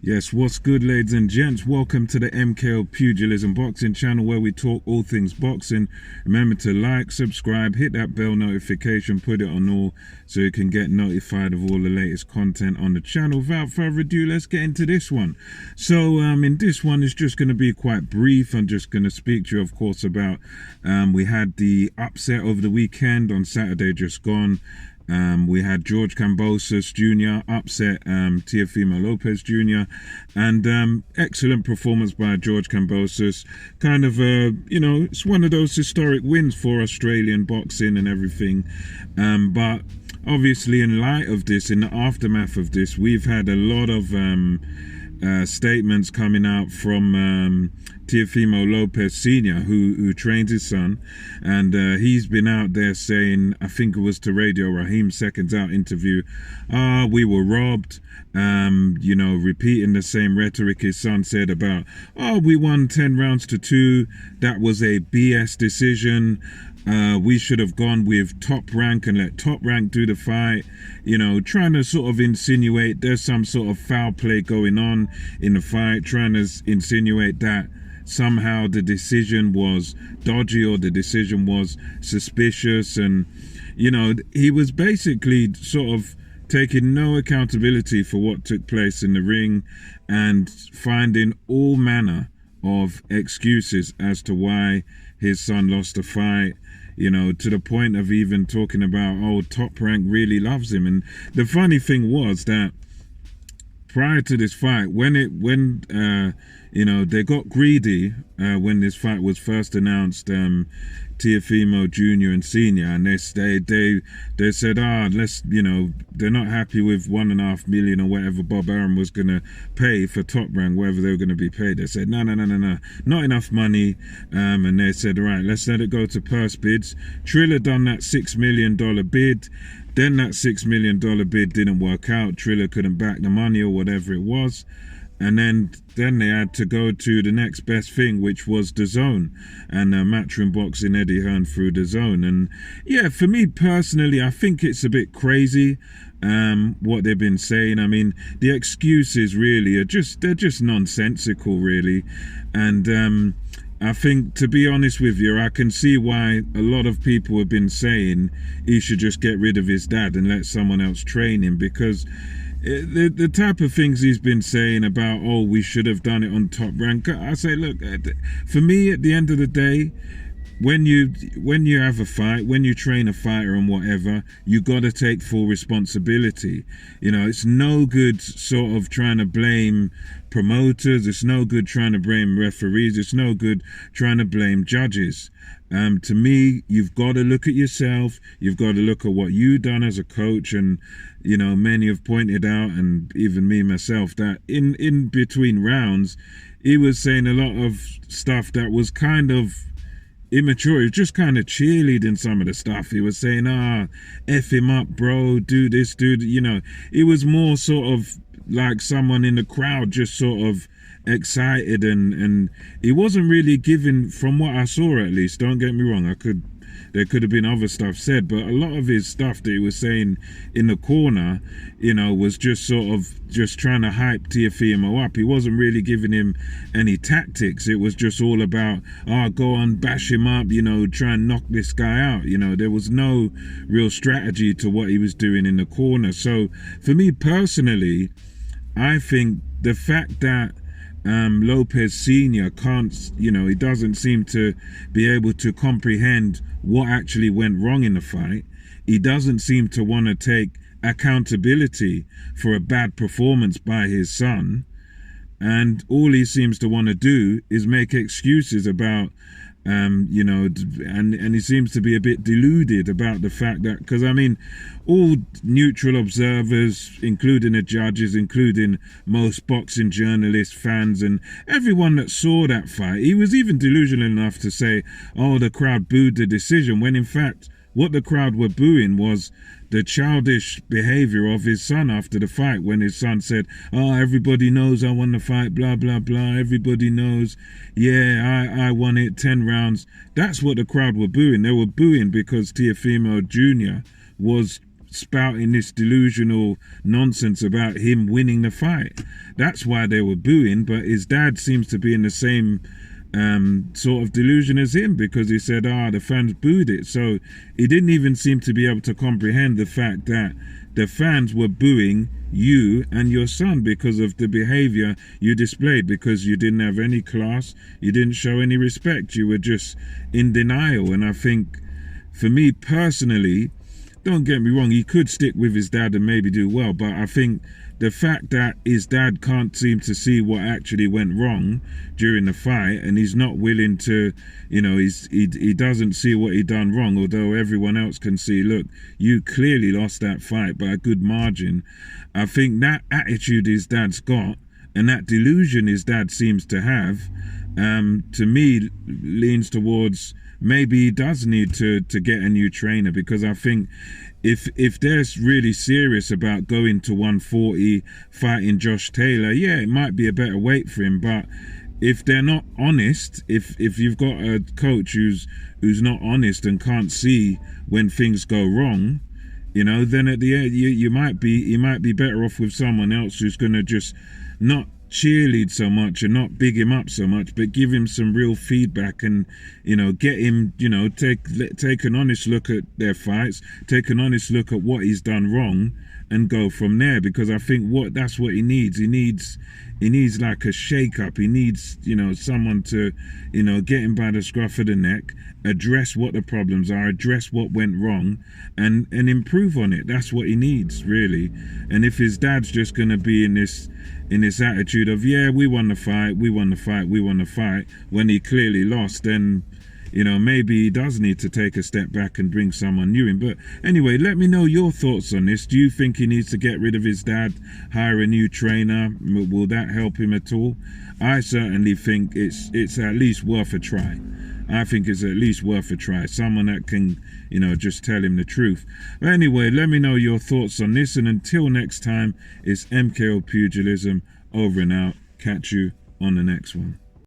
Yes, what's good, ladies and gents? Welcome to the MKO Pugilism Boxing channel where we talk all things boxing. Remember to like, subscribe, hit that bell notification, put it on all so you can get notified of all the latest content on the channel. Without further ado, let's get into this one. So, in this one, it's just going to be quite brief. I'm just going to speak to you, of course, about we had the upset over the weekend on Saturday just gone. We had George Kambosos Jr. upset Teofimo Lopez Jr. and excellent performance by George Kambosos. Kind of, it's one of those historic wins for Australian boxing and everything. But obviously, in light of this, in the aftermath of this, we've had a lot of statements coming out from Teofimo Lopez Sr., who trained his son, and he's been out there saying, I think it was to Radio Raheem Seconds Out interview, we were robbed, repeating the same rhetoric his son said about, we won 10 rounds to 2, that was a BS decision. We should have gone with Top Rank and let Top Rank do the fight, trying to sort of insinuate there's some sort of foul play going on in the fight, trying to insinuate that somehow the decision was dodgy or the decision was suspicious. And, he was basically sort of taking no accountability for what took place in the ring and finding all manner of excuses as to why his son lost the fight, to the point of even talking about, Top Rank really loves him. And the funny thing was that prior to this fight, when they got greedy when this fight was first announced, Teofimo Jr. and Senior, and they said, they're not happy with 1.5 million or whatever Bob Arum was gonna pay for Top Rank, whatever they were gonna be paid. They said no, not enough money, and they said, right, let's let it go to purse bids. Triller done that $6 million bid. Then that $6 million bid didn't work out. Triller couldn't back the money or whatever it was. And then they had to go to the next best thing, which was the Zone, and Matchroom Boxing Eddie Hearn through the Zone. And yeah, for me personally, I think it's a bit crazy what they've been saying. I mean, the excuses really they're just nonsensical, really. And I think, to be honest with you, I can see why a lot of people have been saying he should just get rid of his dad and let someone else train him, because the type of things he's been saying about, we should have done it on Top Rank. I say, look, for me, at the end of the day, when you have a fight, when you train a fighter and whatever, you got to take full responsibility. It's no good sort of trying to blame promoters. It's no good trying to blame referees. It's no good trying to blame judges. To me, you've got to look at yourself. You've got to look at what you've done as a coach. And, many have pointed out, and even me myself, that in between rounds, he was saying a lot of stuff that was kind of immature. He was just kind of cheerleading some of the stuff. He was saying, F him up, bro, do this, it was more sort of like someone in the crowd just sort of excited, and he wasn't really giving, from what I saw at least, don't get me wrong, there could have been other stuff said, but a lot of his stuff that he was saying in the corner, was just sort of just trying to hype Teofimo up. He wasn't really giving him any tactics. It was just all about, go on, bash him up, try and knock this guy out. There was no real strategy to what he was doing in the corner. So for me personally, I think the fact that Lopez Sr. can't, he doesn't seem to be able to comprehend what actually went wrong in the fight. He doesn't seem to want to take accountability for a bad performance by his son. And all he seems to want to do is make excuses about, and he seems to be a bit deluded about the fact that, because I mean, all neutral observers, including the judges, including most boxing journalists, fans, and everyone that saw that fight, he was even delusional enough to say, the crowd booed the decision, when in fact, what the crowd were booing was the childish behavior of his son after the fight, when his son said, everybody knows I won the fight, blah, blah, blah. Everybody knows, I won it 10 rounds. That's what the crowd were booing. They were booing because Teofimo Jr. was spouting this delusional nonsense about him winning the fight. That's why they were booing. But his dad seems to be in the same sort of delusion as him, because he said, the fans booed it. So he didn't even seem to be able to comprehend the fact that the fans were booing you and your son because of the behavior you displayed, because you didn't have any class, you didn't show any respect, you were just in denial. And I think, for me personally, don't get me wrong, he could stick with his dad and maybe do well, but I think the fact that his dad can't seem to see what actually went wrong during the fight, and he's not willing to, he doesn't see what he done wrong, although everyone else can see, look, you clearly lost that fight by a good margin. I think that attitude his dad's got, and that delusion his dad seems to have, to me leans towards maybe he does need to get a new trainer, because I think if they're really serious about going to 140, fighting Josh Taylor, yeah, it might be a better weight for him. But if they're not honest, if you've got a coach who's not honest and can't see when things go wrong, then at the end you might be better off with someone else who's going to just not cheerlead so much and not big him up so much, but give him some real feedback and get him take an honest look at their fights, take an honest look at what he's done wrong, and go from there. Because I think that's what he needs. He needs like a shake up. He needs someone to get him by the scruff of the neck, address what the problems are, address what went wrong, and improve on it. That's what he needs, really. And if his dad's just going to be in this attitude of, yeah, we won the fight, when he clearly lost, then maybe he does need to take a step back and bring someone new in. But anyway, let me know your thoughts on this. Do you think he needs to get rid of his dad, hire a new trainer? Will that help him at all? I certainly think it's at least worth a try. I think it's at least worth a try. Someone that can, just tell him the truth. But anyway, let me know your thoughts on this. And until next time, it's MKO Pugilism over and out. Catch you on the next one.